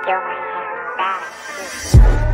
Do my hair back, too.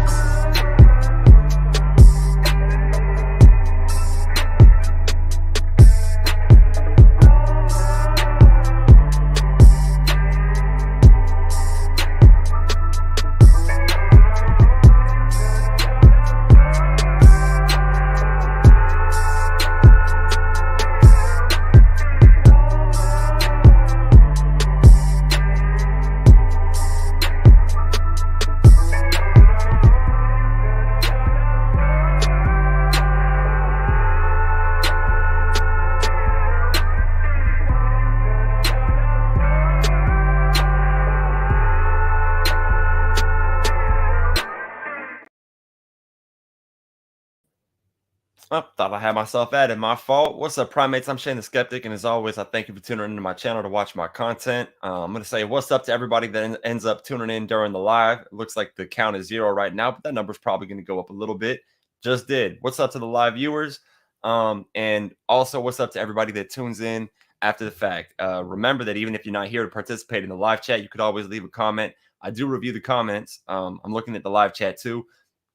Oh, thought I had myself added. My fault. What's up, primates? I'm Shane the Skeptic, and as always, I thank you for tuning into my channel to watch my content. I'm going to say what's up to everybody that ends up tuning in during the live. It looks like the count is 0 right now, but that number's probably going to go up a little bit. Just did. What's up to the live viewers? And also, what's up to everybody that tunes in after the fact? Remember that even if you're not here to participate in the live chat, you could always leave a comment. I do review the comments. I'm looking at the live chat too.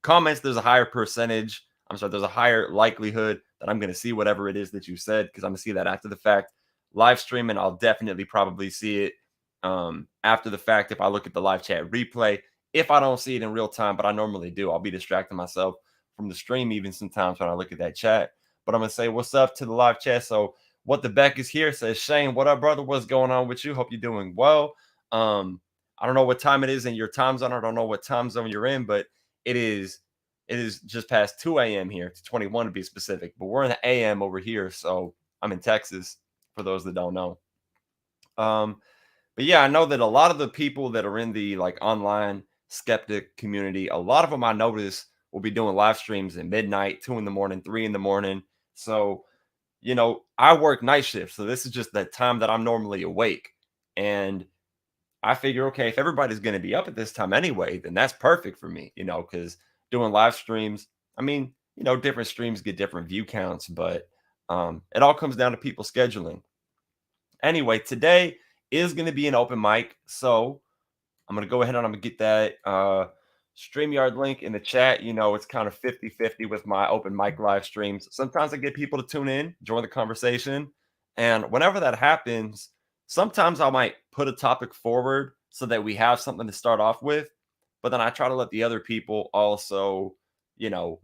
Comments, there's a higher percentage. There's a higher likelihood that I'm going to see whatever it is that you said because I'm going to see that after the fact. Live streaming, I'll definitely probably see it after the fact if I look at the live chat replay. If I don't see it in real time, but I normally do, I'll be distracting myself from the stream even sometimes when I look at that chat. But I'm going to say what's up to the live chat. So what the Beck is here says, Shane, what up, brother? What's going on with you? Hope you're doing well. I don't know what time it is in your time zone. I don't know what time zone you're in, but it is just past 2 a.m. here. It's 21 to be specific, but we're in the a.m. over here. So I'm in Texas for those that don't know. But yeah, I know that a lot of the people that are in the like online skeptic community, a lot of them I notice will be doing live streams at midnight, 2 in the morning, 3 in the morning. So, I work night shift. So this is just the time that I'm normally awake. And I figure, okay, if everybody's going to be up at this time anyway, then that's perfect for me, because doing live streams, I mean, different streams get different view counts, but it all comes down to people scheduling. Anyway, today is going to be an open mic. So I'm going to go ahead and I'm going to get that StreamYard link in the chat. It's kind of 50-50 with my open mic live streams. Sometimes I get people to tune in, join the conversation. And whenever that happens, sometimes I might put a topic forward so that we have something to start off with. But then I try to let the other people also,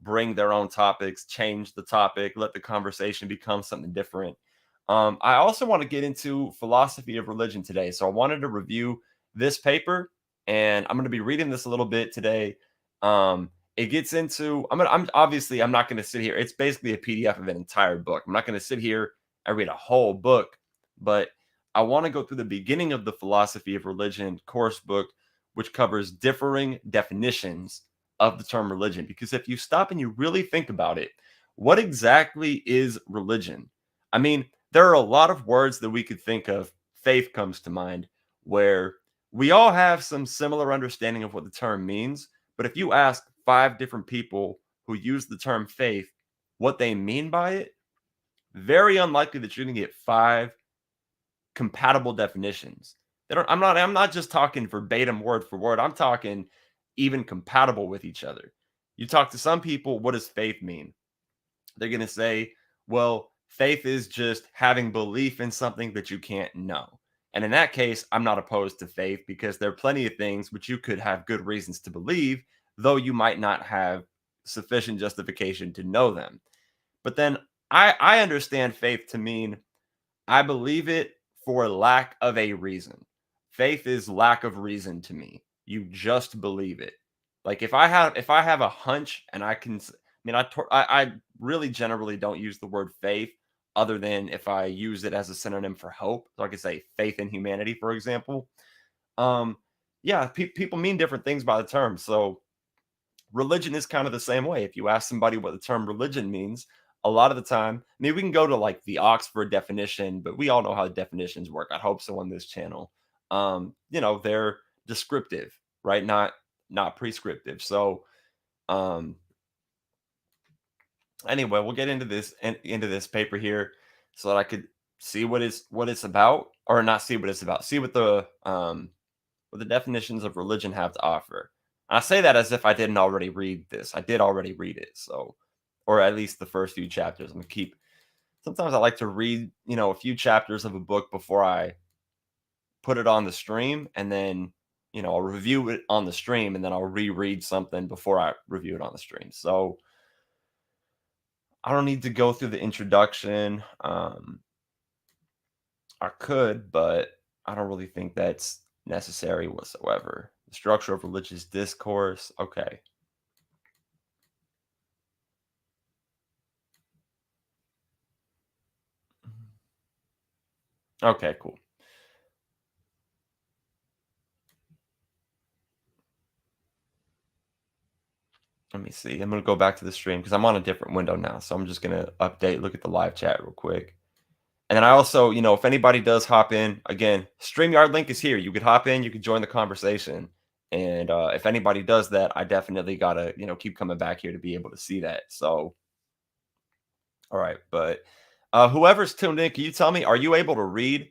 bring their own topics, change the topic, let the conversation become something different. I also want to get into philosophy of religion today. So I wanted to review this paper, and I'm going to be reading this a little bit today. It gets into I'm not going to sit here. It's basically a PDF of an entire book. I'm not going to sit here and read a whole book, but I want to go through the beginning of the philosophy of religion course book, which covers differing definitions of the term religion. Because if you stop and you really think about it, what exactly is religion? I mean, there are a lot of words that we could think of. Faith comes to mind, where we all have some similar understanding of what the term means. But if you ask 5 different people who use the term faith what they mean by it, very unlikely that you're going to get 5 compatible definitions. I'm not just talking verbatim word for word. I'm talking even compatible with each other. You talk to some people, what does faith mean? They're going to say, well, faith is just having belief in something that you can't know. And in that case, I'm not opposed to faith because there are plenty of things which you could have good reasons to believe, though you might not have sufficient justification to know them. But then I understand faith to mean I believe it for lack of a reason. Faith is lack of reason to me. You just believe it. Like if I have a hunch and I can, I mean, I really generally don't use the word faith other than if I use it as a synonym for hope. So I could say faith in humanity, for example. Um, yeah, people mean different things by the term. So religion is kind of the same way. If you ask somebody what the term religion means, a lot of the time, maybe we can go to like the Oxford definition, but we all know how definitions work. I hope so on this channel. They're descriptive, right? Not prescriptive. So, um, anyway, we'll get into this paper here so that I could see what it's about, or not see what it's about. See what the what the definitions of religion have to offer. I say that as if I didn't already read this. I did already read it, so or at least the first few chapters. I'm gonna keep. Sometimes I like to read, a few chapters of a book before I put it on the stream, and then I'll review it on the stream, and then I'll reread something before I review it on the stream. So I don't need to go through the introduction. I could, but I don't really think that's necessary whatsoever. The structure of religious discourse. Okay. Okay, cool. Let me see. I'm going to go back to the stream because I'm on a different window now. So I'm just going to update, look at the live chat real quick. And then I also, if anybody does hop in, again, StreamYard link is here. You could hop in, you could join the conversation. And if anybody does that, I definitely got to, keep coming back here to be able to see that. So, all right. But whoever's tuned in, can you tell me, are you able to read?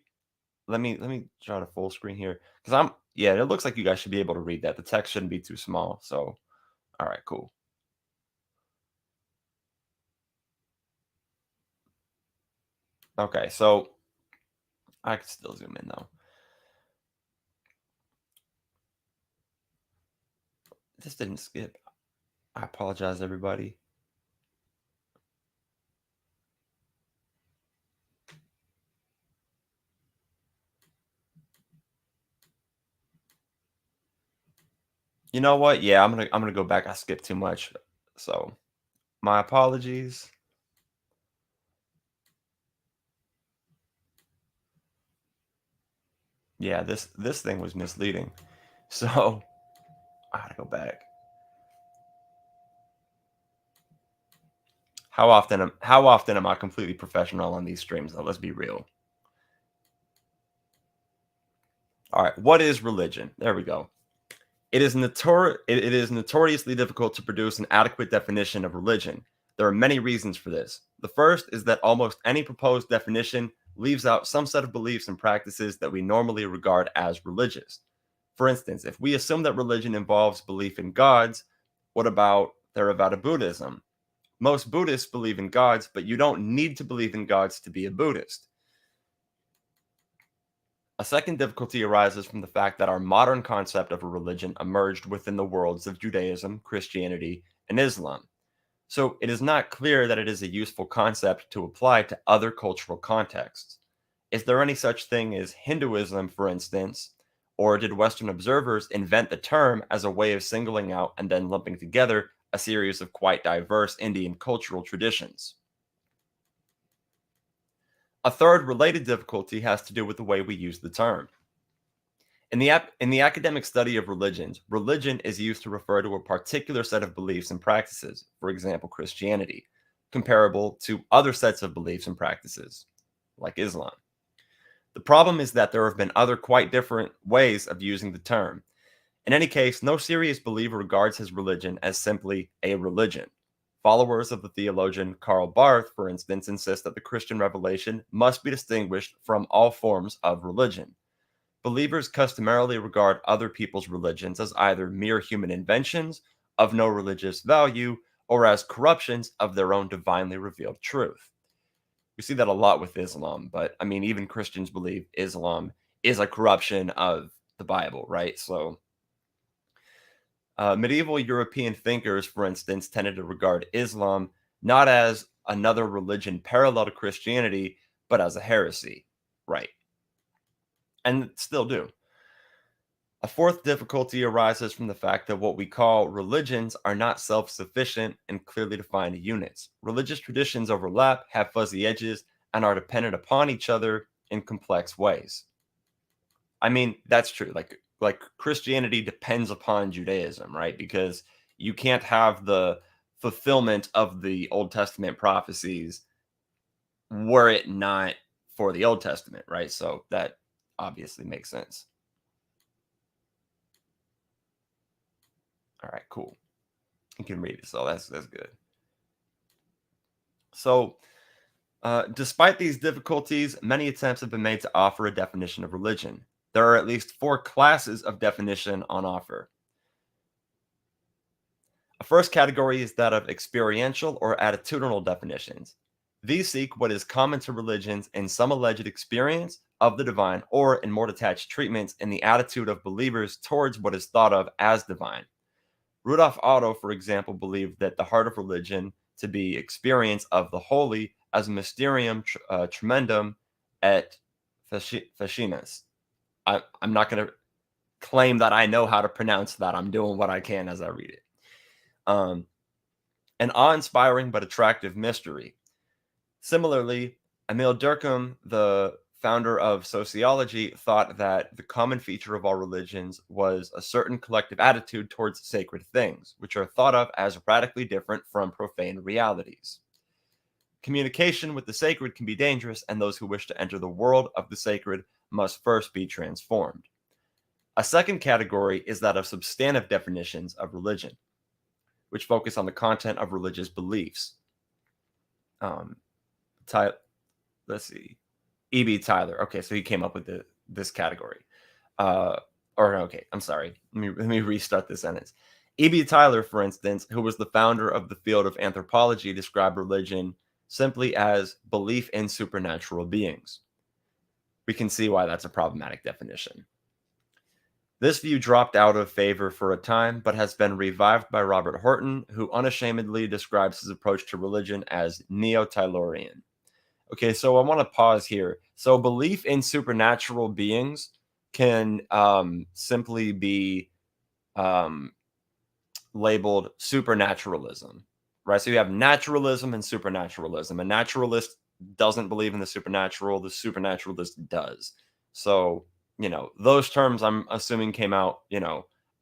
Let me try to full screen here because yeah, it looks like you guys should be able to read that. The text shouldn't be too small. So, all right, cool. Okay, so I can still zoom in though. This didn't skip. I apologize, everybody. You know what? Yeah, I'm gonna go back. I skipped too much. So my apologies. Yeah, this thing was misleading. So I gotta go back. How often am I completely professional on these streams though? Let's be real. All right, what is religion? There we go. It is notoriously difficult to produce an adequate definition of religion. There are many reasons for this. The first is that almost any proposed definition leaves out some set of beliefs and practices that we normally regard as religious. For instance, if we assume that religion involves belief in gods, what about Theravada Buddhism? Most Buddhists believe in gods, but you don't need to believe in gods to be a Buddhist. A second difficulty arises from the fact that our modern concept of a religion emerged within the worlds of Judaism, Christianity, and Islam. So it is not clear that it is a useful concept to apply to other cultural contexts. Is there any such thing as Hinduism, for instance, or did Western observers invent the term as a way of singling out and then lumping together a series of quite diverse Indian cultural traditions? A third related difficulty has to do with the way we use the term. In the academic study of religions, religion is used to refer to a particular set of beliefs and practices, for example, Christianity, comparable to other sets of beliefs and practices, like Islam. The problem is that there have been other quite different ways of using the term. In any case, no serious believer regards his religion as simply a religion. Followers of the theologian Karl Barth, for instance, insist that the Christian revelation must be distinguished from all forms of religion. Believers customarily regard other people's religions as either mere human inventions of no religious value or as corruptions of their own divinely revealed truth. We see that a lot with Islam, but I mean, even Christians believe Islam is a corruption of the Bible, right? So, medieval European thinkers, for instance, tended to regard Islam not as another religion parallel to Christianity, but as a heresy, right? And still do. A fourth difficulty arises from the fact that what we call religions are not self sufficient and clearly defined units. Religious traditions overlap, have fuzzy edges, and are dependent upon each other in complex ways. I mean, that's true. Like Christianity depends upon Judaism, right? Because you can't have the fulfillment of the Old Testament prophecies were it not for the Old Testament, right? So that obviously makes sense. All right, cool. You can read it, so that's good. So, despite these difficulties, many attempts have been made to offer a definition of religion. there are at least 4 classes of definition on offer. A first category is that of experiential or attitudinal definitions. These seek what is common to religions in some alleged experience of the divine, or in more detached treatments in the attitude of believers towards what is thought of as divine. Rudolf Otto, for example, believed that the heart of religion to be experience of the holy as a mysterium tremendum et fascinus. I'm not going to claim that I know how to pronounce that. I'm doing what I can as I read it. An awe-inspiring but attractive mystery. Similarly, Emil Durkheim, the founder of sociology, thought that the common feature of all religions was a certain collective attitude towards sacred things, which are thought of as radically different from profane realities. Communication with the sacred can be dangerous, and those who wish to enter the world of the sacred must first be transformed. A second category is that of substantive definitions of religion, which focus on the content of religious beliefs. Let's see. E.B. Tyler. Okay, so he came up with this category. Okay, I'm sorry. Let me restart this sentence. E.B. Tyler, for instance, who was the founder of the field of anthropology, described religion simply as belief in supernatural beings. We can see why that's a problematic definition. This view dropped out of favor for a time, but has been revived by Robert Horton, who unashamedly describes his approach to religion as neo-Taylorian. Okay, so I want to pause here. So belief in supernatural beings can simply be labeled supernaturalism, right? So you have naturalism and supernaturalism. A naturalist doesn't believe in the supernatural. The supernaturalist does. So, those terms I'm assuming came out,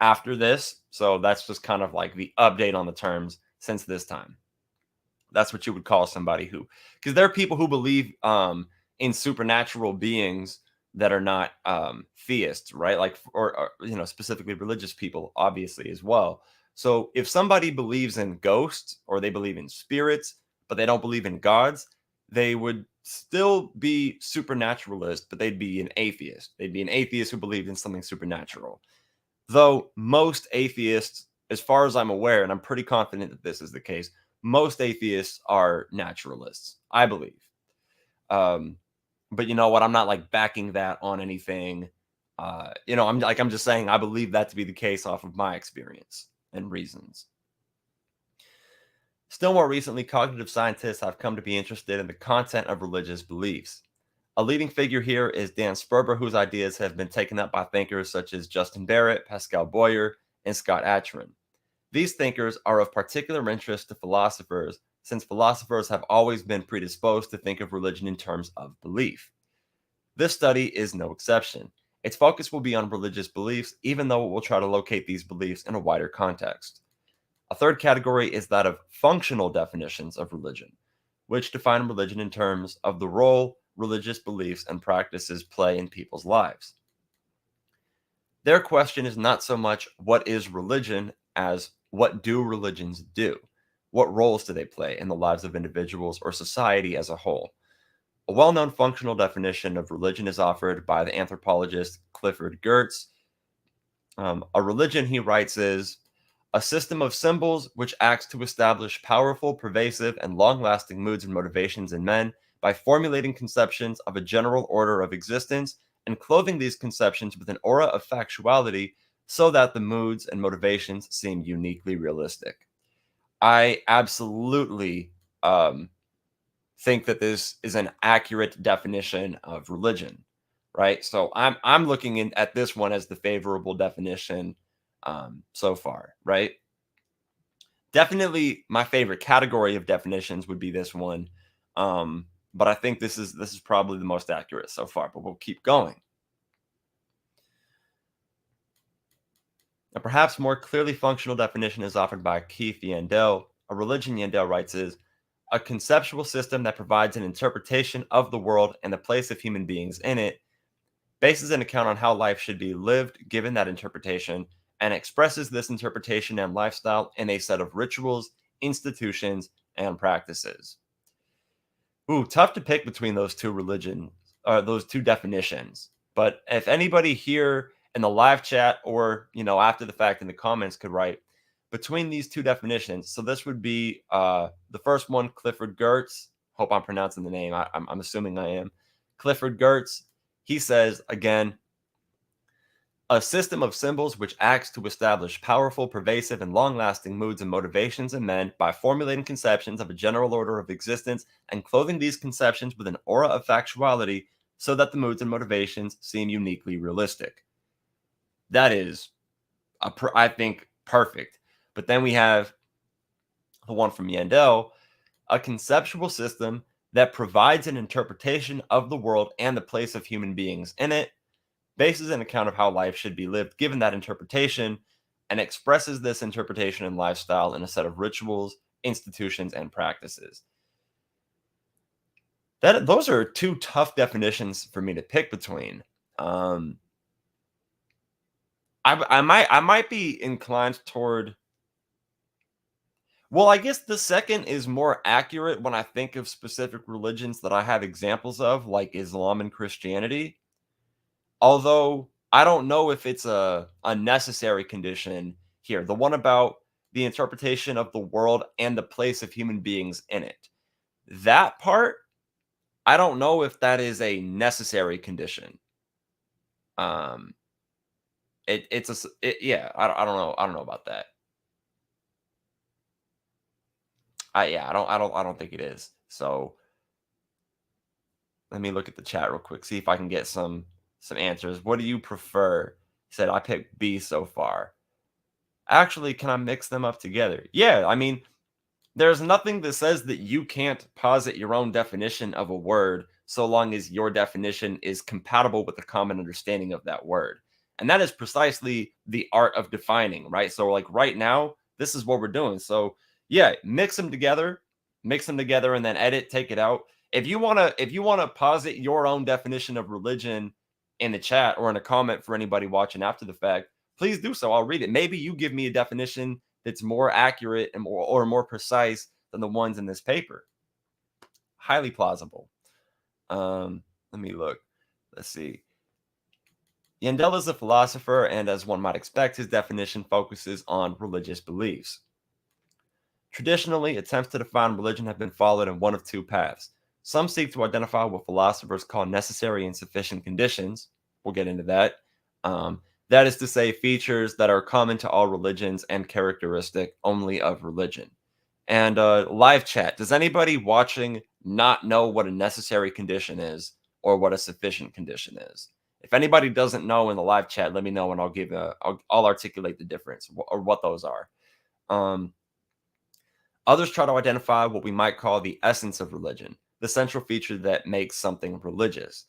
after this. So that's just kind of like the update on the terms since this time. That's what you would call somebody who, because there are people who believe in supernatural beings that are not theists, right? Like, or specifically religious people, obviously, as well. So if somebody believes in ghosts or they believe in spirits, but they don't believe in gods, they would still be supernaturalist, but they'd be an atheist. They'd be an atheist who believed in something supernatural. Though most atheists, as far as I'm aware, and I'm pretty confident that this is the case, most atheists are naturalists, I believe. But you know what? I'm not like backing that on anything. I'm just saying I believe that to be the case off of my experience and reasons. Still more recently, cognitive scientists have come to be interested in the content of religious beliefs. A leading figure here is Dan Sperber, whose ideas have been taken up by thinkers such as Justin Barrett, Pascal Boyer, and Scott Atran. These thinkers are of particular interest to philosophers, since philosophers have always been predisposed to think of religion in terms of belief. This study is no exception. Its focus will be on religious beliefs, even though it will try to locate these beliefs in a wider context. A third category is that of functional definitions of religion, which define religion in terms of the role religious beliefs and practices play in people's lives. Their question is not so much what is religion as what do religions do? What roles do they play in the lives of individuals or society as a whole? A well-known functional definition of religion is offered by the anthropologist Clifford Geertz. A religion, he writes, is a system of symbols which acts to establish powerful, pervasive, and long-lasting moods and motivations in men by formulating conceptions of a general order of existence and clothing these conceptions with an aura of factuality so that the moods and motivations seem uniquely realistic. I absolutely think that this is an accurate definition of religion, right? So I'm looking at this one as the favorable definition so far, right? Definitely my favorite category of definitions would be this one. But I think this is probably the most accurate so far, but we'll keep going. A perhaps more clearly functional definition is offered by Keith Yandel. A religion, Yandel writes, is a conceptual system that provides an interpretation of the world and the place of human beings in it, bases an account on how life should be lived given that interpretation, and expresses this interpretation and lifestyle in a set of rituals, institutions, and practices. Ooh, tough to pick between those two definitions, But if anybody here in the live chat or, after the fact in the comments could write between these two definitions. So this would be the first one, Clifford Geertz. Hope I'm pronouncing the name. I'm assuming I am. Clifford Geertz. He says, again, a system of symbols which acts to establish powerful, pervasive, and long-lasting moods and motivations in men by formulating conceptions of a general order of existence and clothing these conceptions with an aura of factuality so that the moods and motivations seem uniquely realistic. That is, I think, perfect. But then we have the one from Yandel, a conceptual system that provides an interpretation of the world and the place of human beings in it, bases an account of how life should be lived given that interpretation, and expresses this interpretation and lifestyle in a set of rituals, institutions, and practices. Those are two tough definitions for me to pick between. I might be inclined toward. Well, I guess the second is more accurate when I think of specific religions that I have examples of, like Islam and Christianity. Although I don't know if it's a necessary condition here. The one about the interpretation of the world and the place of human beings in it. That part, I don't know if that is a necessary condition. Yeah, I don't know. I don't know about that. I don't think it is. So let me look at the chat real quick, see if I can get some answers. What do you prefer? He said I picked B so far. Actually, can I mix them up together? Yeah, I mean, there's nothing that says that you can't posit your own definition of a word so long as your definition is compatible with the common understanding of that word. And that is precisely the art of defining, right? So like right now, this is what we're doing. So yeah, mix them together and then edit, take it out. If you want to posit your own definition of religion in the chat or in a comment for anybody watching after the fact, please do so. I'll read it. Maybe you give me a definition that's more accurate and more precise than the ones in this paper. Highly plausible. Let me look. Let's see. Yandel is a philosopher, and as one might expect, his definition focuses on religious beliefs. Traditionally, attempts to define religion have been followed in one of two paths. Some seek to identify what philosophers call necessary and sufficient conditions. We'll get into that. That is to say, features that are common to all religions and characteristic only of religion. And live chat, does anybody watching not know what a necessary condition is or what a sufficient condition is? If anybody doesn't know in the live chat, let me know and I'll articulate the difference or what those are. Others try to identify what we might call the essence of religion, the central feature that makes something religious.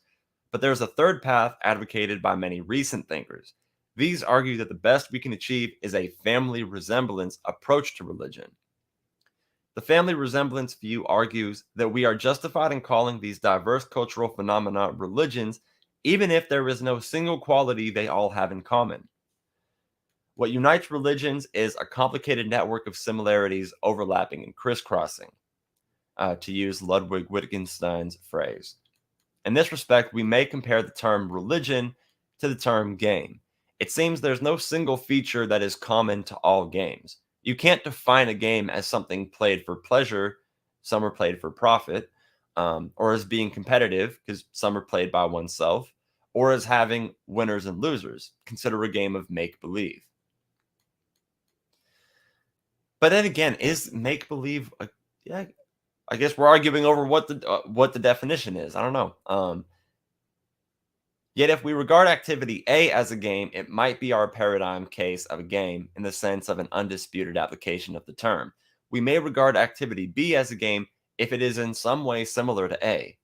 But there's a third path advocated by many recent thinkers. These argue that the best we can achieve is a family resemblance approach to religion. The family resemblance view argues that we are justified in calling these diverse cultural phenomena religions, even if there is no single quality they all have in common. What unites religions is a complicated network of similarities overlapping and crisscrossing, to use Ludwig Wittgenstein's phrase. In this respect, we may compare the term religion to the term game. It seems there's no single feature that is common to all games. You can't define a game as something played for pleasure, some are played for profit, or as being competitive, because some are played by oneself, or as having winners and losers. Consider a game of make-believe. But then again, is make-believe yeah, I guess we're arguing over what the definition is. I don't know. Yet if we regard activity A as a game, it might be our paradigm case of a game in the sense of an undisputed application of the term. We may regard activity B as a game if it is in some way similar to A.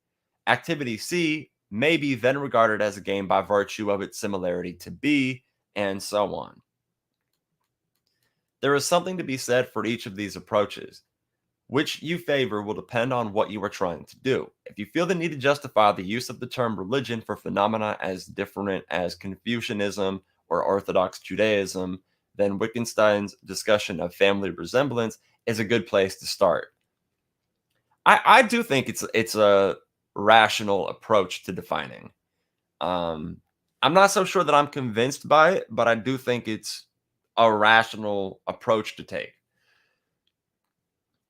Activity C may be then regarded as a game by virtue of its similarity to B, and so on. There is something to be said for each of these approaches. Which you favor will depend on what you are trying to do. If you feel the need to justify the use of the term religion for phenomena as different as Confucianism or Orthodox Judaism, then Wittgenstein's discussion of family resemblance is a good place to start. I do think it's a rational approach to defining. I'm not so sure that I'm convinced by it, but I do think it's a rational approach to take.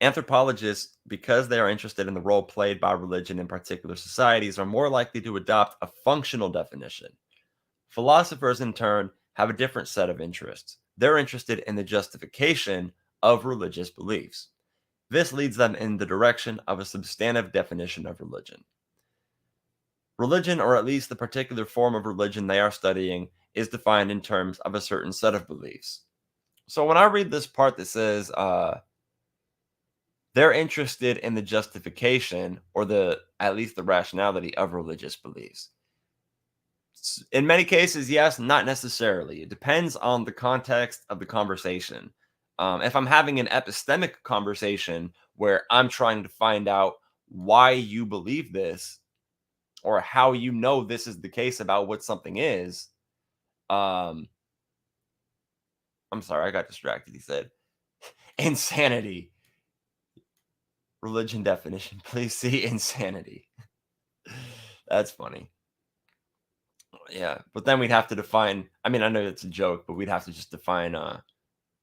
Anthropologists, because they are interested in the role played by religion in particular societies, are more likely to adopt a functional definition. Philosophers, in turn, have a different set of interests. They're interested in the justification of religious beliefs. This leads them in the direction of a substantive definition of religion. Religion, or at least the particular form of religion they are studying, is defined in terms of a certain set of beliefs. So when I read this part that says they're interested in the justification or the at least the rationality of religious beliefs. In many cases, yes, not necessarily. It depends on the context of the conversation. If I'm having an epistemic conversation where I'm trying to find out why you believe this or how you know this is the case about what something is, um, I'm sorry, I got distracted. He said insanity. Religion definition. Please see insanity. That's funny. Yeah, but then we'd have to define. I mean, I know it's a joke, but we'd have to just define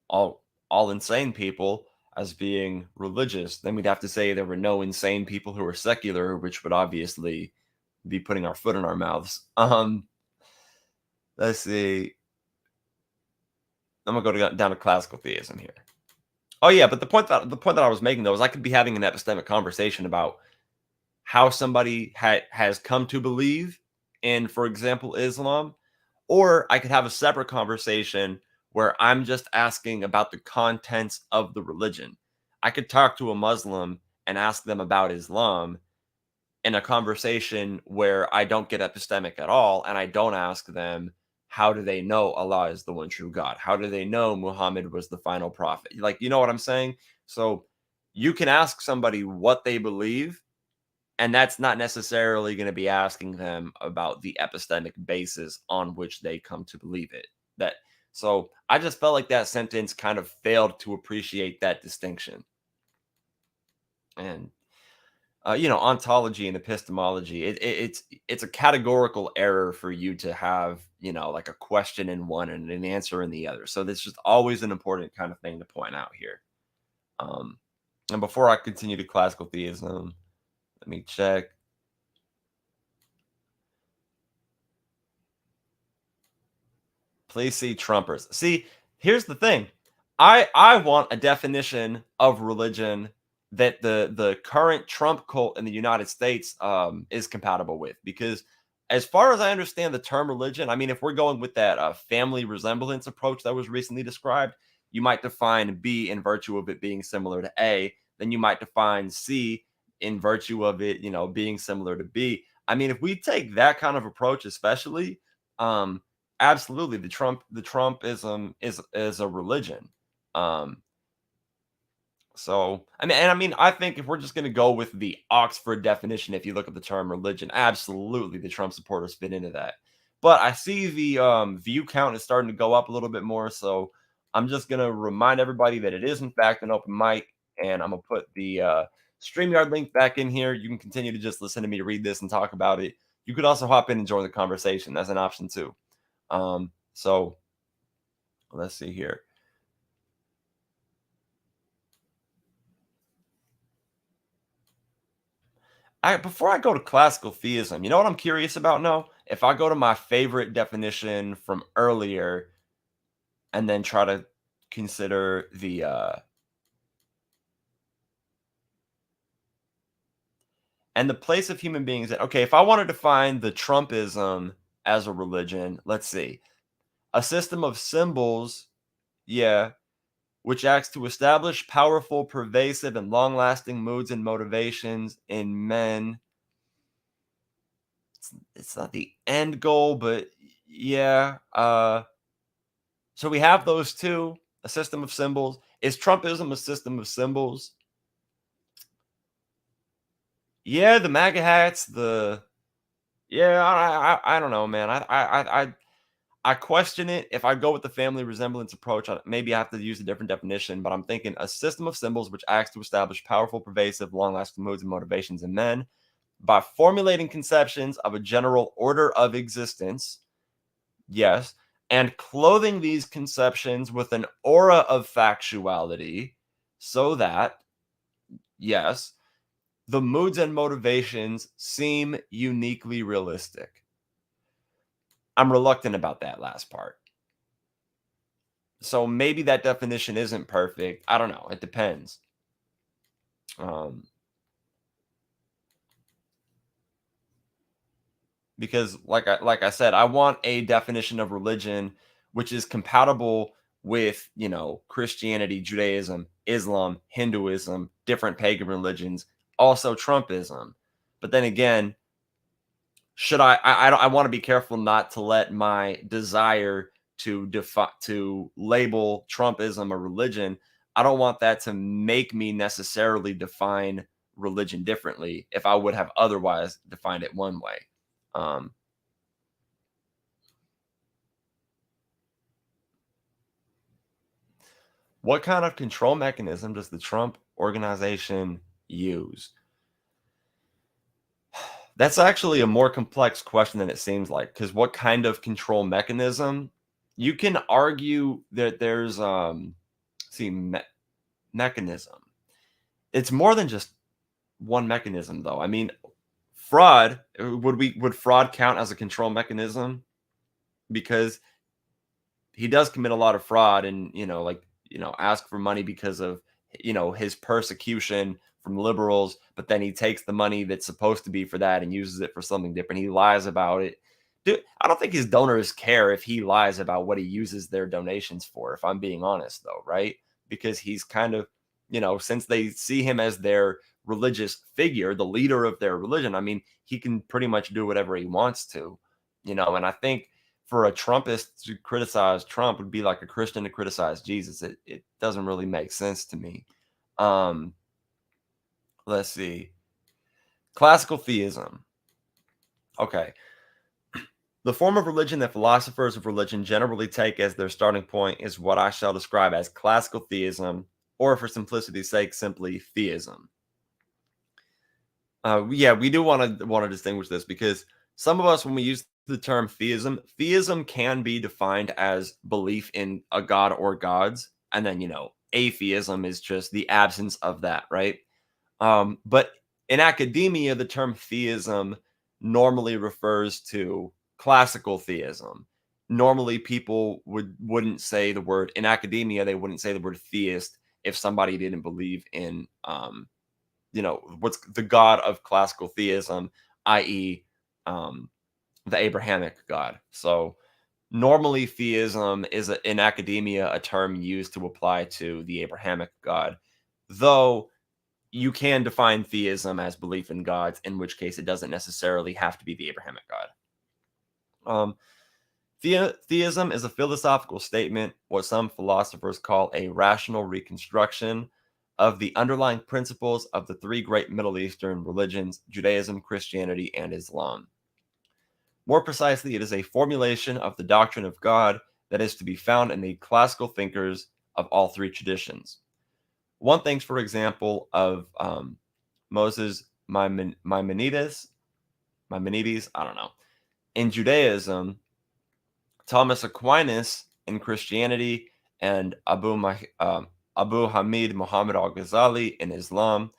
all insane people as being religious. Then we'd have to say there were no insane people who were secular, which would obviously be putting our foot in our mouths. Let's see. I'm gonna down to classical theism here. Oh yeah, but the point that I was making though is I could be having an epistemic conversation about how somebody has come to believe in, for example, Islam, or I could have a separate conversation where I'm just asking about the contents of the religion. I could talk to a Muslim and ask them about Islam in a conversation where I don't get epistemic at all, and I don't ask them, how do they know Allah is the one true God? How do they know Muhammad was the final prophet? Like, you know what I'm saying? So you can ask somebody what they believe, and that's not necessarily going to be asking them about the epistemic basis on which they come to believe it. That so I just felt like that sentence kind of failed to appreciate that distinction. And ontology and epistemology, it's a categorical error for you to have, like a question in one and an answer in the other. So that's just always an important kind of thing to point out here. Um, and before I continue to classical theism, let me check. Please see Trumpers. See, here's the thing. I want a definition of religion that the current Trump cult in the United States is compatible with, because as far as I understand the term religion, I mean, if we're going with that family resemblance approach that was recently described, you might define B in virtue of it being similar to A. Then you might define C in virtue of it, being similar to B. I mean, if we take that kind of approach, especially, um, absolutely, the Trumpism is a religion. Um, so I think if we're just gonna go with the Oxford definition, if you look at the term religion, absolutely the Trump supporters fit into that. But I see the view count is starting to go up a little bit more, so I'm just gonna remind everybody that it is in fact an open mic, and I'm gonna put the StreamYard link back in here. You can continue to just listen to me read this and talk about it. You could also hop in and join the conversation. That's an option too. So let's see here. Before I go to classical theism, you know what I'm curious about now? If I go to my favorite definition from earlier and then try to consider the and the place of human beings that, okay, if I wanted to find the Trumpism as a religion, let's see. A system of symbols, yeah, which acts to establish powerful, pervasive, and long-lasting moods and motivations in men. It's not the end goal, but yeah. So we have those two, a system of symbols. Is Trumpism a system of symbols? Yeah, the MAGA hats, I don't know, man. I question it. If I go with the family resemblance approach, maybe I have to use a different definition, but I'm thinking a system of symbols which acts to establish powerful, pervasive, long-lasting moods and motivations in men by formulating conceptions of a general order of existence Yes. And clothing these conceptions with an aura of factuality so that, yes, the moods and motivations seem uniquely realistic. I'm reluctant about that last part. So maybe that definition isn't perfect. I don't know. It depends. Um, because like I said, I want a definition of religion which is compatible with, Christianity, Judaism, Islam, Hinduism, different pagan religions, also Trumpism. But then again, should I want to be careful not to let my desire to label Trumpism a religion. I don't want that to make me necessarily define religion differently if I would have otherwise defined it one way. Um, what kind of control mechanism does the Trump organization use? That's actually a more complex question than it seems like, because what kind of control mechanism? You can argue that there's see mechanism. It's more than just one mechanism though. I mean, fraud, would fraud count as a control mechanism? Because he does commit a lot of fraud and, ask for money because of, his persecution from liberals, but then he takes the money that's supposed to be for that and uses it for something different. He lies about it. Dude, I don't think his donors care if he lies about what he uses their donations for, if I'm being honest though, right? Because he's kind of, since they see him as their religious figure, the leader of their religion, I mean, he can pretty much do whatever he wants to, and I think for a Trumpist to criticize Trump would be like a Christian to criticize Jesus. It doesn't really make sense to me. Um, let's see. Classical theism. Okay. The form of religion that philosophers of religion generally take as their starting point is what I shall describe as classical theism, or for simplicity's sake, simply theism. Yeah, we do want to distinguish this because some of us, when we use the term theism can be defined as belief in a god or gods, and then atheism is just the absence of that, right? But in academia, the term theism normally refers to classical theism. Normally, people wouldn't say the word in academia. They wouldn't say the word theist if somebody didn't believe in what's the god of classical theism, i.e., um, the Abrahamic God. So normally, theism is in academia a term used to apply to the Abrahamic God, though you can define theism as belief in gods, in which case it doesn't necessarily have to be the Abrahamic God. Um, Theism is a philosophical statement, what some philosophers call a rational reconstruction of the underlying principles of the three great Middle Eastern religions, Judaism, Christianity, and Islam. More precisely, it is a formulation of the doctrine of God that is to be found in the classical thinkers of all three traditions. One thinks, for example, of Moses Maimonides, I don't know. In Judaism, Thomas Aquinas in Christianity, and Abu Hamid Muhammad al Ghazali in Islam.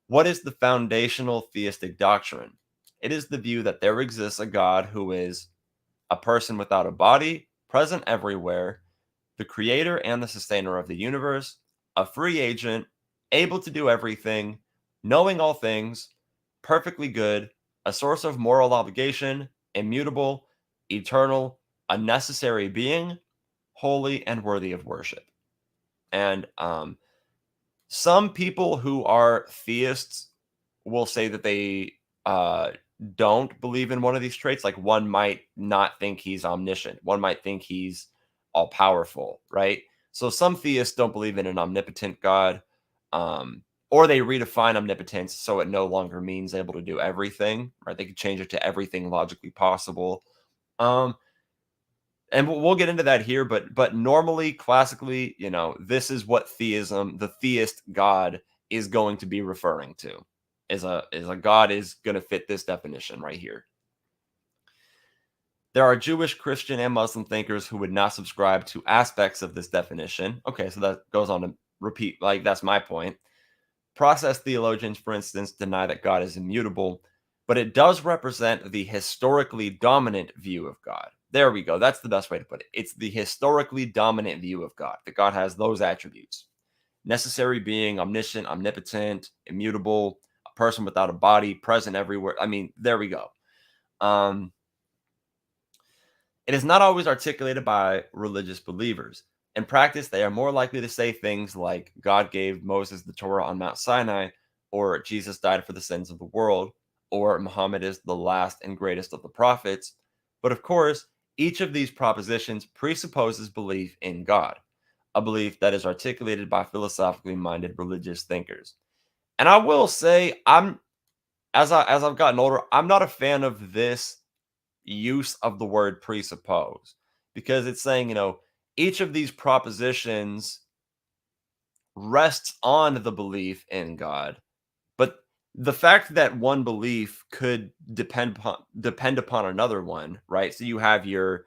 What is the foundational theistic doctrine? It is the view that there exists a God who is a person without a body, present everywhere, the creator and the sustainer of the universe, a free agent, able to do everything, knowing all things, perfectly good, a source of moral obligation, immutable, eternal, a necessary being, holy, and worthy of worship. And some people who are theists will say that they don't believe in one of these traits. Like one might not think he's omniscient, one might think he's all powerful, right? So some theists don't believe in an omnipotent God, or they redefine omnipotence so it no longer means able to do everything, right? They could change it to everything logically possible. Um, and we'll get into that here, but normally, classically, this is what theism, the theist God, is going to be referring to. Is a God is going to fit this definition right here. There are Jewish, Christian, and Muslim thinkers who would not subscribe to aspects of this definition. Okay, so that goes on to repeat, like, that's my point. Process theologians, for instance, deny that God is immutable, but it does represent the historically dominant view of God. There we go. That's the best way to put it. It's the historically dominant view of God, that God has those attributes: necessary being, omniscient, omnipotent, immutable, a person without a body, present everywhere. I mean, there we go. Um, It is not always articulated by religious believers. In practice, they are more likely to say things like God gave Moses the Torah on Mount Sinai, or Jesus died for the sins of the world, or Muhammad is the last and greatest of the prophets. But of course, each of these propositions presupposes belief in God, a belief that is articulated by philosophically minded religious thinkers. And I will say, as I've gotten older, I'm not a fan of this use of the word presuppose, because it's saying, each of these propositions rests on the belief in God. But the fact that one belief could depend upon another one, right? So you have your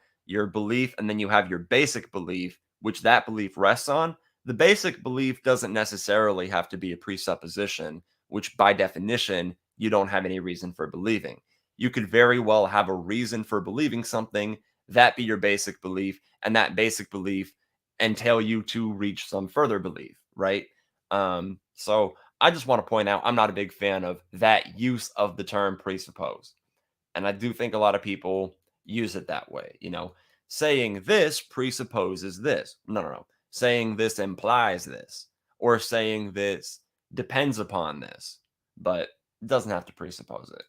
belief, and then you have your basic belief, which that belief rests on. The basic belief doesn't necessarily have to be a presupposition, which by definition you don't have any reason for believing. You could very well have a reason for believing something, that be your basic belief, and that basic belief entail you to reach some further belief, right? So I just want to point out, I'm not a big fan of that use of the term presuppose. And I do think a lot of people use it that way. Saying this presupposes this. No, no, no. Saying this implies this, or saying this depends upon this, but it doesn't have to presuppose it.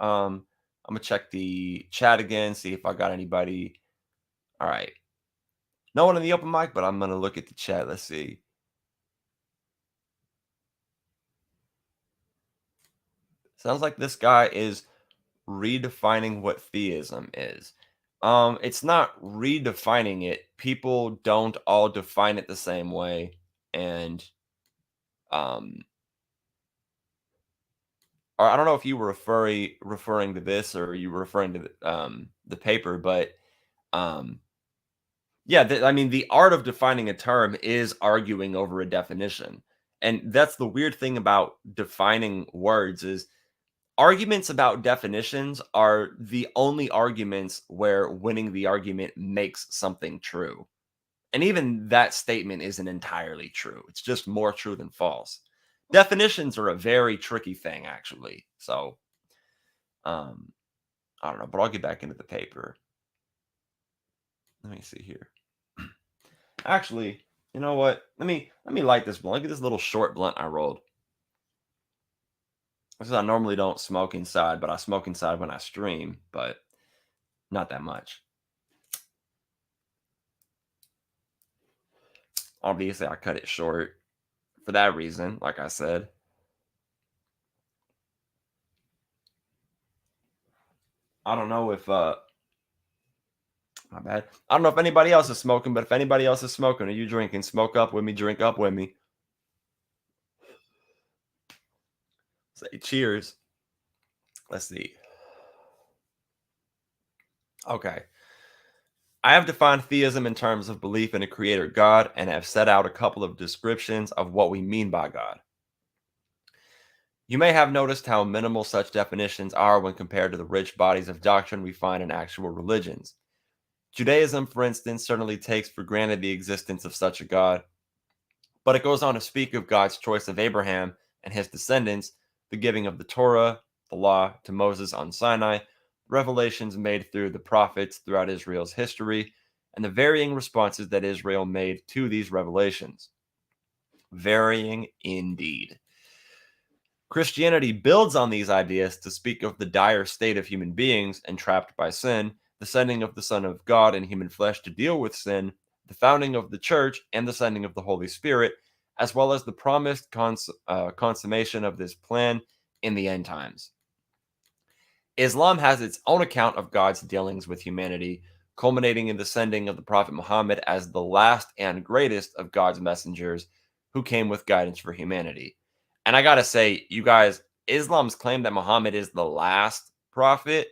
I'm gonna check the chat again, see if I got anybody. All right. No one in the open mic, but I'm gonna look at the chat. Let's see. Sounds like this guy is redefining what theism is. It's not redefining it. People don't all define it the same way. And um or I don't know if you were referring to this, or you were referring to the paper, but um yeah, I mean, the art of defining a term is arguing over a definition. And that's the weird thing about defining words, is arguments about definitions are the only arguments where winning the argument makes something true. And even that statement isn't entirely true. It's just more true than false. Definitions are a very tricky thing, actually. So, um, I don't know, but I'll get back into the paper. Let me see here. Actually, you know what? Let me light this blunt. Look at this little short blunt I rolled. Because I normally don't smoke inside, but I smoke inside when I stream, but not that much. Obviously, I cut it short for that reason, like I said. I don't know if my bad. I don't know if anybody else is smoking, but if anybody else is smoking, are you drinking? Smoke up with me, drink up with me. Say cheers. Let's see. Okay. I have defined theism in terms of belief in a creator God, and have set out a couple of descriptions of what we mean by God. You may have noticed how minimal such definitions are when compared to the rich bodies of doctrine we find in actual religions. Judaism, for instance, certainly takes for granted the existence of such a God, but it goes on to speak of God's choice of Abraham and his descendants, the giving of the Torah, the law, to Moses on Sinai, revelations made through the prophets throughout Israel's history, and the varying responses that Israel made to these revelations. Varying indeed. Christianity builds on these ideas to speak of the dire state of human beings entrapped by sin, the sending of the Son of God in human flesh to deal with sin, the founding of the church, and the sending of the Holy Spirit, as well as the promised consummation of this plan in the end times. Islam has its own account of God's dealings with humanity, culminating in the sending of the Prophet Muhammad as the last and greatest of God's messengers who came with guidance for humanity. And I gotta say, you guys, Islam's claim that Muhammad is the last prophet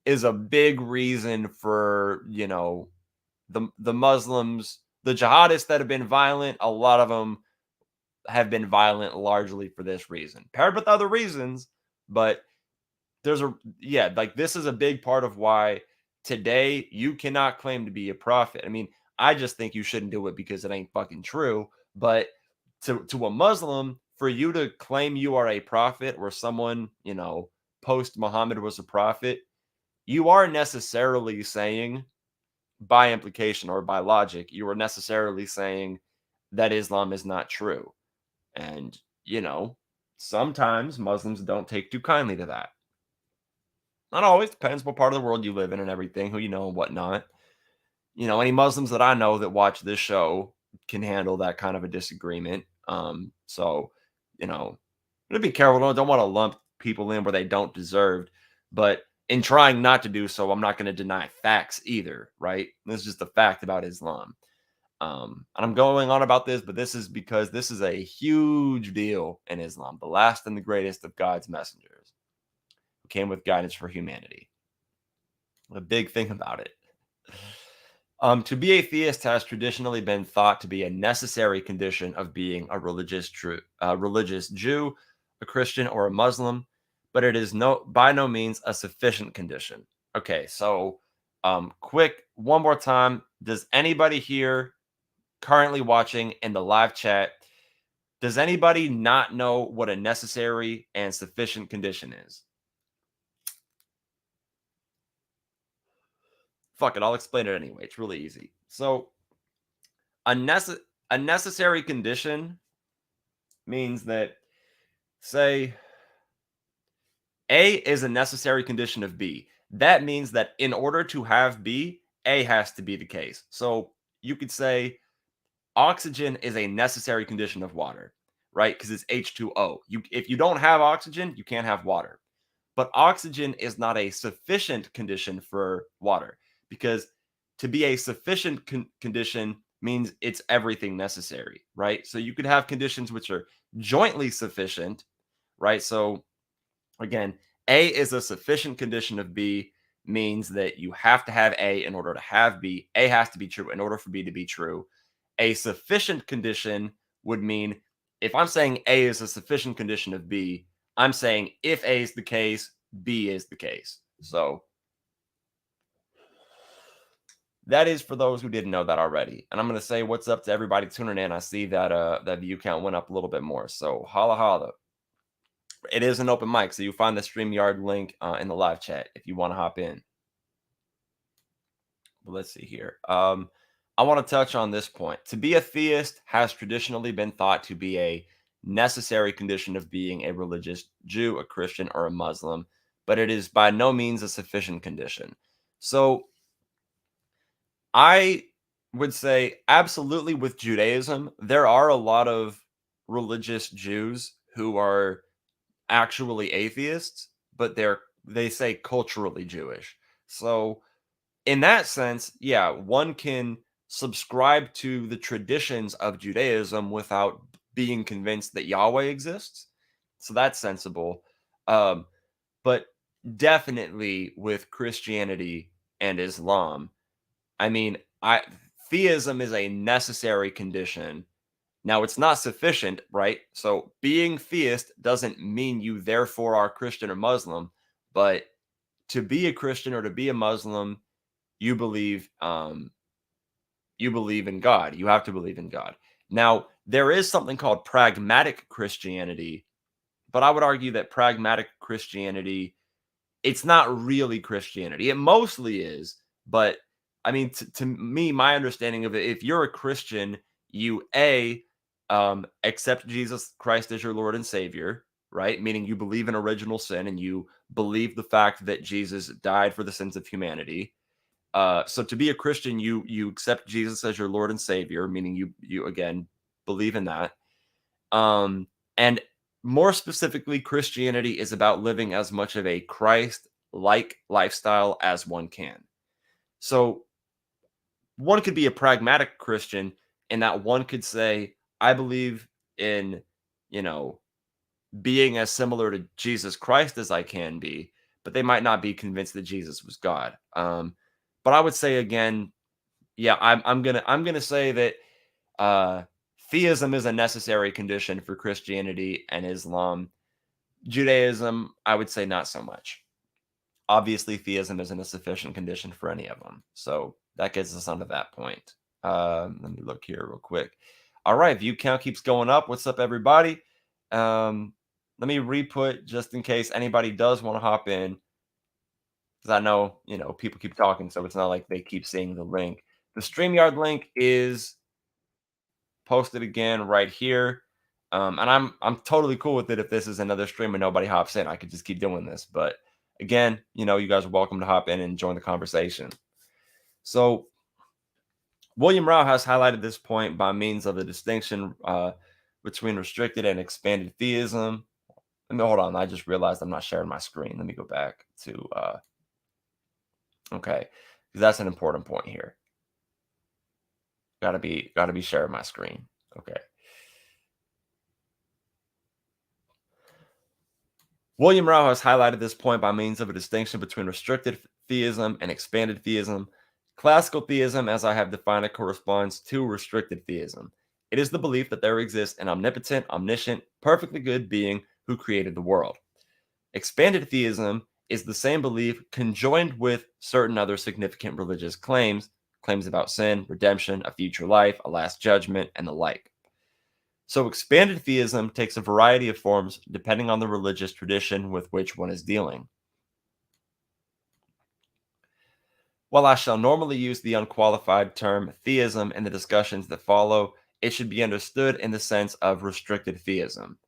is a big reason for, the Muslims, the jihadists that have been violent. A lot of them have been violent largely for this reason, paired with other reasons. But like this is a big part of why today you cannot claim to be a prophet. I mean, I just think you shouldn't do it because it ain't fucking true. But to a Muslim, for you to claim you are a prophet or someone, post Muhammad was a prophet, you are necessarily saying, by implication or by logic, you are necessarily saying that Islam is not true. And, sometimes Muslims don't take too kindly to that. Not always, depends what part of the world you live in and everything, who you know and whatnot. Any Muslims that I know that watch this show can handle that kind of a disagreement. So, to be careful. Don't want to lump people in where they don't deserve. But in trying not to do so, I'm not going to deny facts either, right? This is just a fact about Islam. And I'm going on about this, but this is because this is a huge deal in Islam, the last and the greatest of God's messengers who came with guidance for humanity. A big thing about it. To be atheist has traditionally been thought to be a necessary condition of being a religious Jew, a Christian, or a Muslim, but it is by no means a sufficient condition. Okay, so quick, one more time. Does anybody here currently watching in the live chat, does anybody not know what a necessary and sufficient condition is? Fuck it, I'll explain it anyway. It's really easy. So, a, a necessary condition means that, say, A is a necessary condition of B. That means that in order to have B, A has to be the case. So, you could say oxygen is a necessary condition of water, right? Because it's H2O. If you don't have oxygen, you can't have water. But oxygen is not a sufficient condition for water, because to be a sufficient condition means it's everything necessary, right? So you could have conditions which are jointly sufficient, right? So again, A is a sufficient condition of B, means that you have to have A in order to have B. A has to be true in order for B to be true. A sufficient condition would mean, if I'm saying A is a sufficient condition of B, I'm saying if A is the case, B is the case. So that is for those who didn't know that already. And I'm going to say what's up to everybody tuning in. I see that that view count went up a little bit more. So holla holla. It is an open mic, so you find the StreamYard link in the live chat if you want to hop in. But let's see here. I want to touch on this point. To be a theist has traditionally been thought to be a necessary condition of being a religious Jew, a Christian, or a Muslim, but it is by no means a sufficient condition. So I would say absolutely with Judaism, there are a lot of religious Jews who are actually atheists, but they say culturally Jewish. So in that sense, yeah, one can subscribe to the traditions of Judaism without being convinced that Yahweh exists. So that's sensible. Um, but definitely with Christianity and Islam, I mean, theism is a necessary condition. Now, it's not sufficient, right? So being theist doesn't mean you therefore are Christian or Muslim, but to be a Christian or to be a Muslim, you believe in God. You have to believe in God. Now, there is something called pragmatic Christianity, but I would argue that pragmatic Christianity, it's not really Christianity. It mostly is, but I mean, to me, my understanding of it, if you're a Christian, you accept Jesus Christ as your Lord and Savior, right? Meaning you believe in original sin and you believe the fact that Jesus died for the sins of humanity. So to be a Christian, you accept Jesus as your Lord and Savior, meaning you again believe in that. And more specifically, Christianity is about living as much of a Christ-like lifestyle as one can. So one could be a pragmatic Christian in that one could say, I believe in, being as similar to Jesus Christ as I can be, but they might not be convinced that Jesus was God. But I would say again, yeah, I'm gonna say that uh, theism is a necessary condition for Christianity and Islam. Judaism, I would say not so much. Obviously, theism isn't a sufficient condition for any of them. So that gets us onto that point. Let me look here real quick. All right, view count keeps going up. What's up, everybody? Let me re-put just in case anybody does want to hop in, because I know people keep talking, so it's not like they keep seeing the link. The StreamYard link is posted again right here. And I'm totally cool with it if this is another stream and nobody hops in. I could just keep doing this. But again, you guys are welcome to hop in and join the conversation. So William Rao has highlighted this point by means of the distinction between restricted and expanded theism. Let me hold on. I just realized I'm not sharing my screen. Let me go back to okay, because that's an important point here. Gotta be sharing my screen. Okay. William Rao has highlighted this point by means of a distinction between restricted theism and expanded theism. Classical theism, as I have defined it, corresponds to restricted theism. It is the belief that there exists an omnipotent, omniscient, perfectly good being who created the world. Expanded theism is the same belief conjoined with certain other significant religious claims, claims about sin, redemption, a future life, a last judgment, and the like. So, expanded theism takes a variety of forms depending on the religious tradition with which one is dealing. While I shall normally use the unqualified term theism in the discussions that follow, it should be understood in the sense of restricted theism.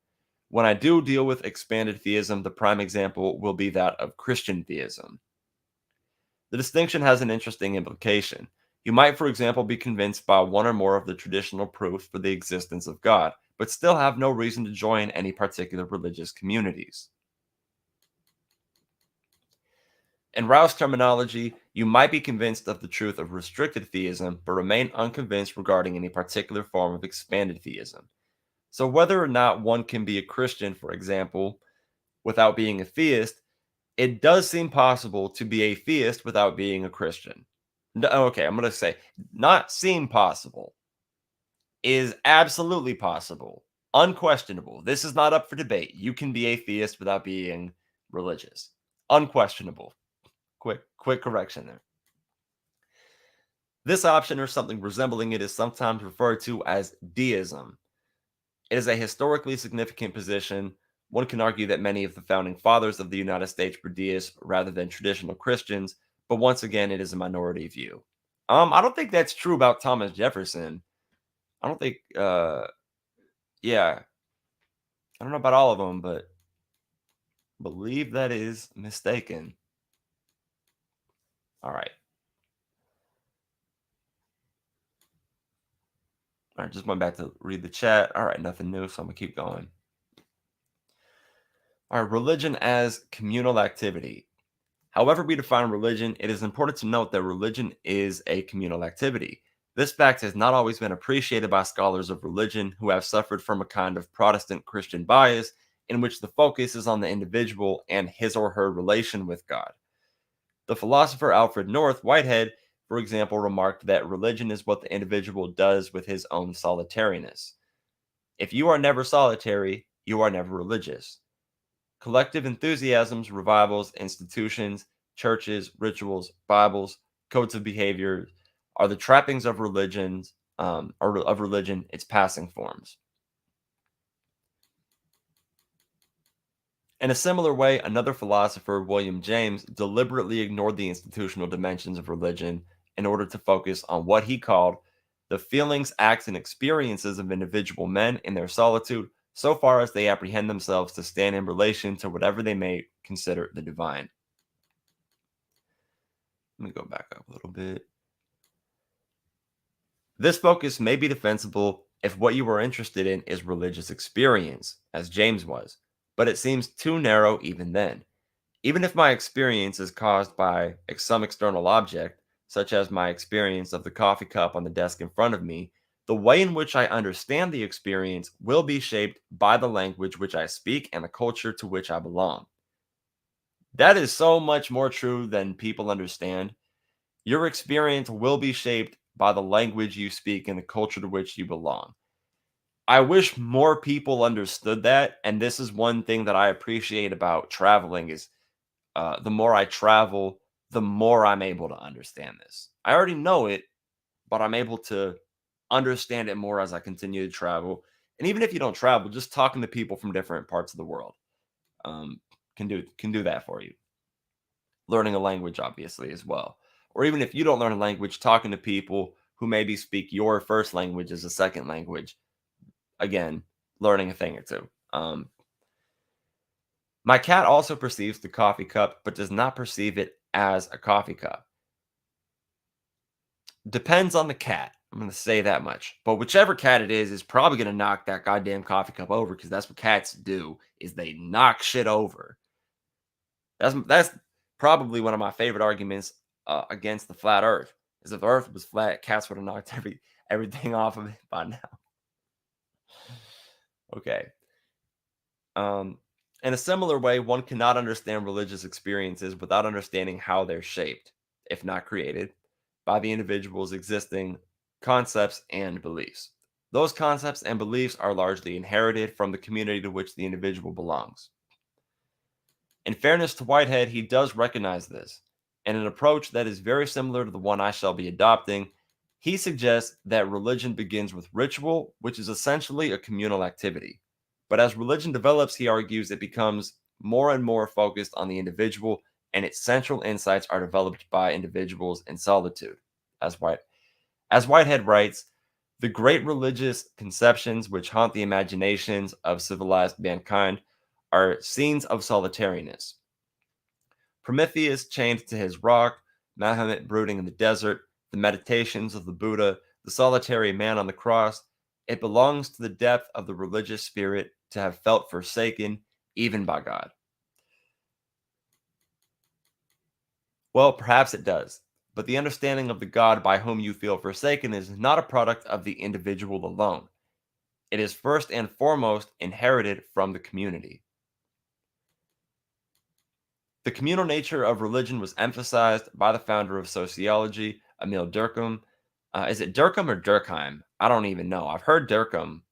When I do deal with expanded theism, the prime example will be that of Christian theism. The distinction has an interesting implication. You might, for example, be convinced by one or more of the traditional proofs for the existence of God, but still have no reason to join any particular religious communities. In Rao's terminology, you might be convinced of the truth of restricted theism, but remain unconvinced regarding any particular form of expanded theism. So, whether or not one can be a Christian, for example, without being a theist, it does seem possible to be a theist without being a Christian. Okay, I'm going to say not seem possible, is absolutely possible, unquestionable. This is not up for debate. You can be a theist without being religious. Unquestionable. Quick correction there. This option or something resembling it is sometimes referred to as deism. It is a historically significant position. One can argue that many of the founding fathers of the United States were deists rather than traditional Christians, but once again, it is a minority view. I don't think that's true about Thomas Jefferson. I don't think, yeah, I don't know about all of them, but believe that is mistaken. All right. All right, just went back to read the chat. All right, nothing new, so I'm gonna keep going. All right, religion as communal activity. However we define religion, it is important to note that religion is a communal activity. This fact has not always been appreciated by scholars of religion who have suffered from a kind of Protestant Christian bias in which the focus is on the individual and his or her relation with God. The philosopher Alfred North Whitehead, for example, remarked that religion is what the individual does with his own solitariness. If you are never solitary, you are never religious. Collective enthusiasms, revivals, institutions, churches, rituals, Bibles, codes of behavior are the trappings of religions, or of religion, its passing forms. In a similar way, another philosopher, William James, deliberately ignored the institutional dimensions of religion in order to focus on what he called the feelings, acts, and experiences of individual men in their solitude, so far as they apprehend themselves to stand in relation to whatever they may consider the divine. Let me go back up a little bit. This focus may be defensible if what you are interested in is religious experience, as James was, but it seems too narrow even then. Even if my experience is caused by some external object, such as my experience of the coffee cup on the desk in front of me, the way in which I understand the experience will be shaped by the language which I speak and the culture to which I belong. That is so much more true than people understand. Your experience will be shaped by the language you speak and the culture to which you belong. I wish more people understood that, and this is one thing that I appreciate about traveling is the more I travel, the more I'm able to understand this. I already know it, but I'm able to understand it more as I continue to travel. And even if you don't travel, just talking to people from different parts of the world um, can do that for you. Learning a language, obviously, as well. Or even if you don't learn a language, talking to people who maybe speak your first language as a second language, again, learning a thing or two. My cat also perceives the coffee cup, but does not perceive it as a coffee cup. Depends on the cat. I'm going to say that much. But whichever cat it is probably going to knock that goddamn coffee cup over because that's what cats do is they knock shit over. That's probably one of my favorite arguments against the flat Earth. Is if the Earth was flat, cats would have knocked everything off of it by now. Okay. Um, in a similar way, one cannot understand religious experiences without understanding how they're shaped, if not created, by the individual's existing concepts and beliefs. Those concepts and beliefs are largely inherited from the community to which the individual belongs. In fairness to Whitehead, he does recognize this. In an approach that is very similar to the one I shall be adopting, he suggests that religion begins with ritual, which is essentially a communal activity. But as religion develops, he argues it becomes more and more focused on the individual, and its central insights are developed by individuals in solitude. As, as Whitehead writes, the great religious conceptions which haunt the imaginations of civilized mankind are scenes of solitariness. Prometheus chained to his rock, Mahomet brooding in the desert, the meditations of the Buddha, the solitary man on the cross. It belongs to the depth of the religious spirit to have felt forsaken, even by God. Well, perhaps it does, but the understanding of the God by whom you feel forsaken is not a product of the individual alone. It is first and foremost inherited from the community. The communal nature of religion was emphasized by the founder of sociology, Emil Durkheim. Is it Durkheim or Durkheim? I don't even know. I've heard Durkheim,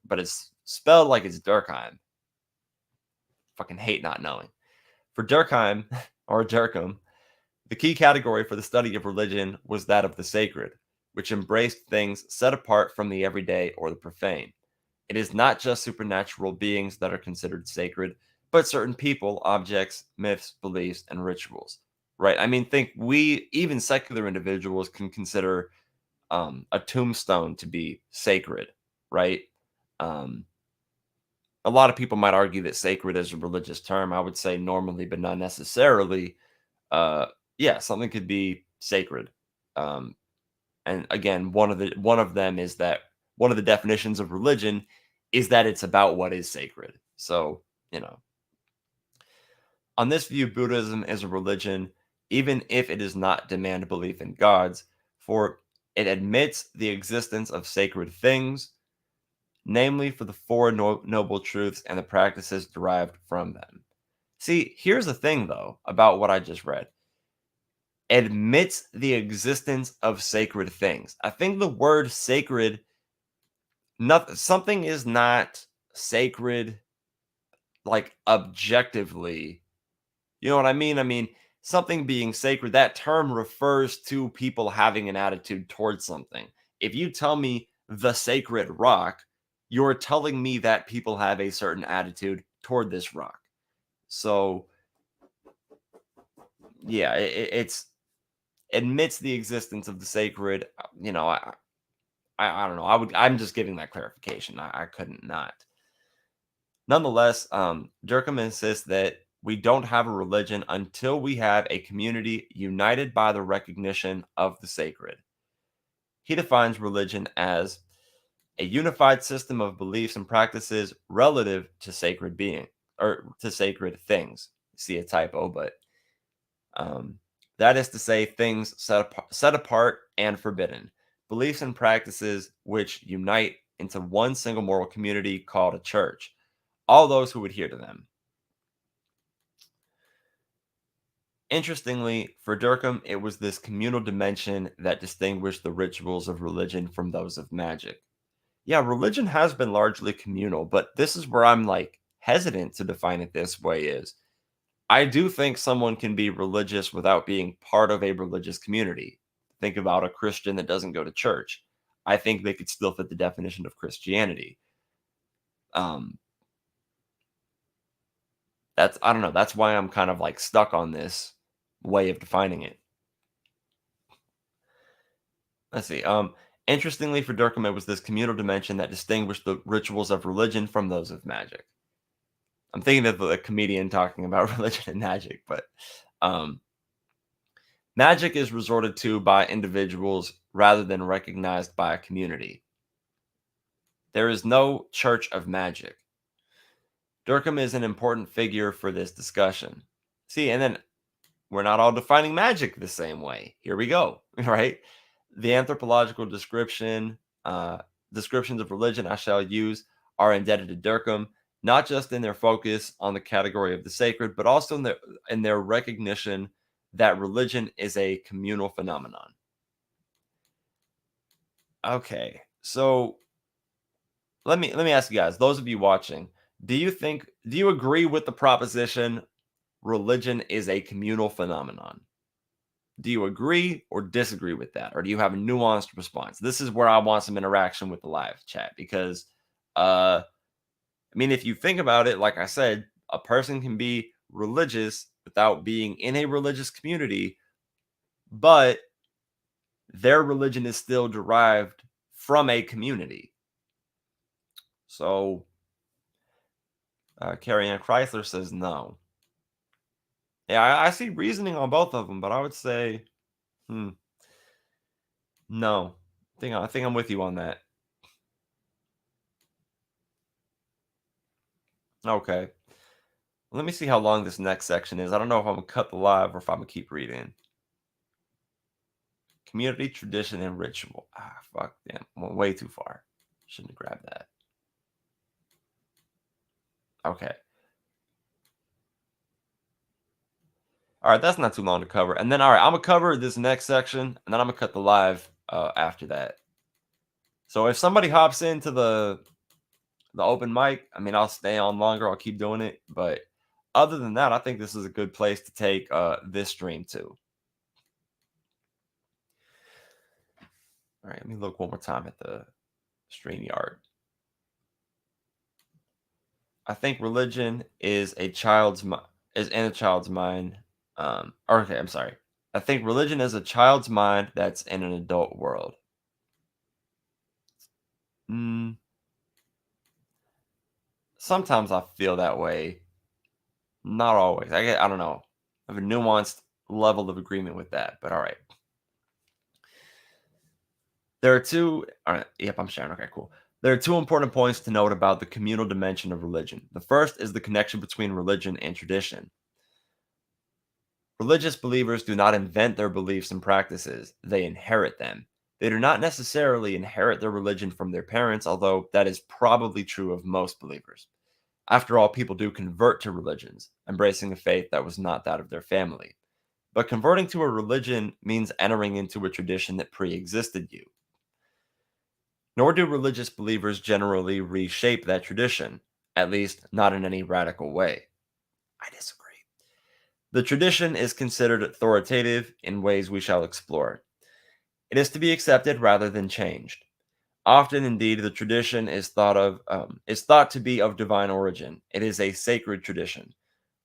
but it's spelled like it's Durkheim. Fucking hate not knowing. For Durkheim or Durkheim, the key category for the study of religion was that of the sacred, which embraced things set apart from the everyday or the profane. It is not just supernatural beings that are considered sacred, but certain people, objects, myths, beliefs, and rituals. Right? I mean, think we, even secular individuals, can consider a tombstone to be sacred, right? Um, a lot of people might argue that sacred is a religious term. I would say normally, but not necessarily. Uh, yeah, something could be sacred. Um, and again, one of them is that one of the definitions of religion is that it's about what is sacred. So, you know, on this view, Buddhism is a religion, even if it does not demand belief in gods, for it admits the existence of sacred things, namely for the four noble truths and the practices derived from them. See, here's the thing, though, about what I just read. Admits the existence of sacred things. I think the word sacred, nothing, something is not sacred like objectively. You know what I mean? I mean, something being sacred, that term refers to people having an attitude towards something. If you tell me the sacred rock, you're telling me that people have a certain attitude toward this rock. So, yeah, it's admits the existence of the sacred. You know, I don't know. I'm just giving that clarification. I couldn't not. Nonetheless, Durkheim insists that we don't have a religion until we have a community united by the recognition of the sacred. He defines religion as a unified system of beliefs and practices relative to sacred being or to sacred things. See a typo, but um, that is to say, things set apart and forbidden, beliefs and practices which unite into one single moral community called a church, all those who adhere to them. Interestingly, for Durkheim, it was this communal dimension that distinguished the rituals of religion from those of magic. Yeah, religion has been largely communal, but this is where I'm like hesitant to define it this way is I do think someone can be religious without being part of a religious community. Think about a Christian that doesn't go to church. I think they could still fit the definition of Christianity. Um, that's I don't know. That's why I'm kind of like stuck on this way of defining it. Let's see. Interestingly, for Durkheim, it was this communal dimension that distinguished the rituals of religion from those of magic. I'm thinking of the comedian talking about religion and magic, but um, magic is resorted to by individuals rather than recognized by a community. There is no church of magic. Durkheim is an important figure for this discussion. See, and then we're not all defining magic the same way. Here we go, right? The anthropological descriptions of religion I shall use are indebted to Durkheim, not just in their focus on the category of the sacred, but also in their recognition that religion is a communal phenomenon. Okay, so let me ask you guys, those of you watching, do you agree with the proposition religion is a communal phenomenon? Do you agree or disagree with that? Or do you have a nuanced response? This is where I want some interaction with the live chat because I mean, if you think about it, like I said, a person can be religious without being in a religious community, but their religion is still derived from a community. So, Carrie Ann Chrysler says no. Yeah, I see reasoning on both of them, but I would say, no. I think I'm with you on that. Okay. Let me see how long this next section is. I don't know if I'm gonna cut the live or if I'm gonna keep reading. Community, tradition, and ritual. Ah, fuck, damn, went way too far. Shouldn't have grabbed that. Okay. All right, that's not too long to cover. And then, all right, I'm gonna cover this next section, and then I'm gonna cut the live after that. So if somebody hops into the open mic, I mean, I'll stay on longer. I'll keep doing it. But other than that, I think this is a good place to take this stream too. All right, let me look one more time at the StreamYard. I think religion is in a child's mind. Okay, I'm sorry. I think religion is a child's mind that's in an adult world. Mm, sometimes I feel that way. Not always. I don't know. I have a nuanced level of agreement with that, but all right. There are two. All right. Yep, I'm sharing. Okay, cool. There are two important points to note about the communal dimension of religion. The first is the connection between religion and tradition. Religious believers do not invent their beliefs and practices, they inherit them. They do not necessarily inherit their religion from their parents, although that is probably true of most believers. After all, people do convert to religions, embracing a faith that was not that of their family. But converting to a religion means entering into a tradition that pre existed you. Nor do religious believers generally reshape that tradition, at least not in any radical way. I disagree. The tradition is considered authoritative in ways we shall explore. It is to be accepted rather than changed. Often, indeed, the tradition is thought to be of divine origin. It is a sacred tradition.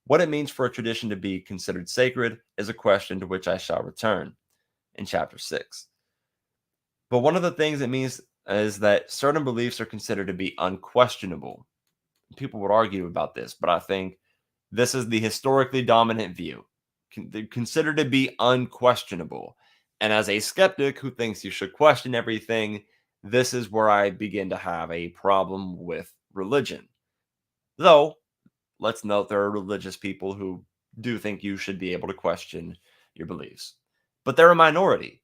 What it means for a tradition to be considered sacred is a question to which I shall return in chapter 6. But one of the things it means is that certain beliefs are considered to be unquestionable. People would argue about this, but I think this is the historically dominant view. They're considered to be unquestionable. And as a skeptic who thinks you should question everything, this is where I begin to have a problem with religion. Though, let's note there are religious people who do think you should be able to question your beliefs. But they're a minority.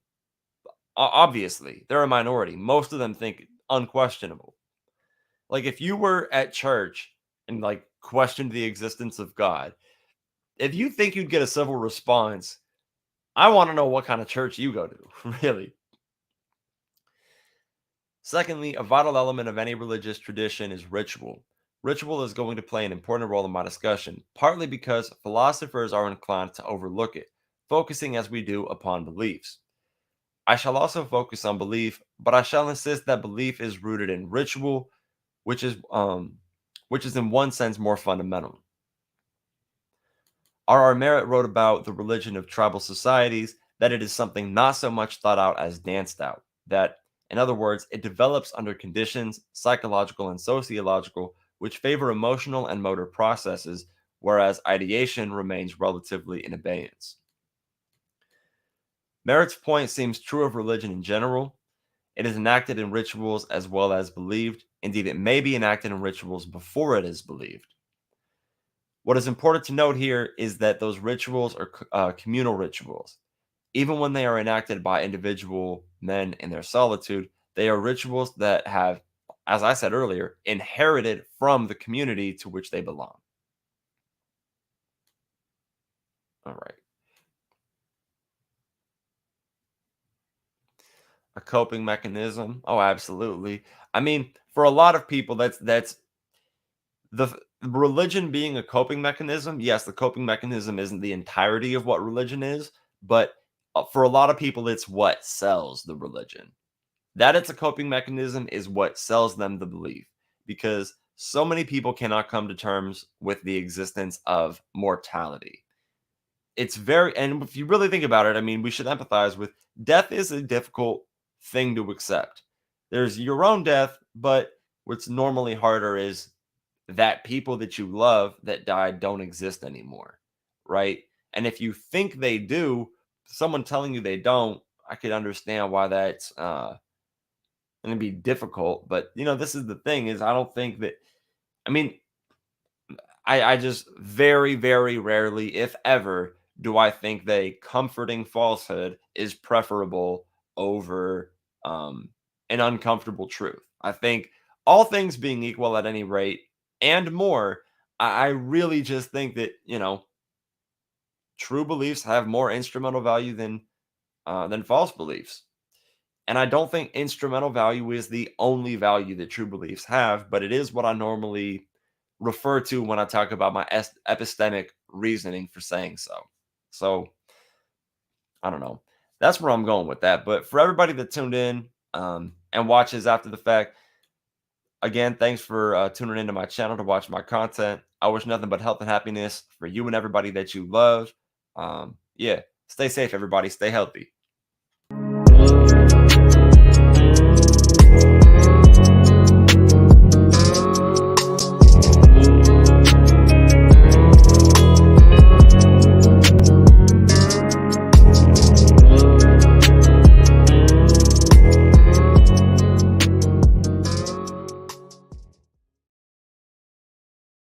Obviously, they're a minority. Most of them think unquestionable. Like if you were at church and like questioned the existence of God, if you think you'd get a civil response, I want to know what kind of church you go to, really. Secondly, a vital element of any religious tradition is ritual. Ritual is going to play an important role in my discussion, partly because philosophers are inclined to overlook it, focusing as we do upon beliefs. I shall also focus on belief, but I shall insist that belief is rooted in ritual, which is in one sense more fundamental. R. R. Merritt wrote about the religion of tribal societies that it is something not so much thought out as danced out. That, in other words, it develops under conditions, psychological and sociological, which favor emotional and motor processes, whereas ideation remains relatively in abeyance. Merritt's point seems true of religion in general. It is enacted in rituals as well as believed. Indeed, it may be enacted in rituals before it is believed. What is important to note here is that those rituals are communal rituals. Even when they are enacted by individual men in their solitude, they are rituals that have, as I said earlier, inherited from the community to which they belong. All right. A coping mechanism? Oh, absolutely. I mean, for a lot of people, that's religion being a coping mechanism. Yes, the coping mechanism isn't the entirety of what religion is, but for a lot of people, it's what sells the religion. That it's a coping mechanism is what sells them the belief, because so many people cannot come to terms with the existence of mortality. It's very, and if you really think about it, I mean, we should empathize with death is a difficult thing to accept. There's your own death, but what's normally harder is that people that you love that died don't exist anymore, right? And if you think they do, someone telling you they don't, I could understand why that's going to be difficult. But this is the thing: is I don't think that. I mean, I just very, very rarely, if ever, do I think that a comforting falsehood is preferable over an uncomfortable truth. I think all things being equal at any rate and more, I really just think that, true beliefs have more instrumental value than false beliefs. And I don't think instrumental value is the only value that true beliefs have, but it is what I normally refer to when I talk about my epistemic reasoning for saying so. So I don't know. That's where I'm going with that. But for everybody that tuned in and watches after the fact, again, thanks for tuning into my channel to watch my content. I wish nothing but health and happiness for you and everybody that you love. Yeah, stay safe, everybody. Stay healthy.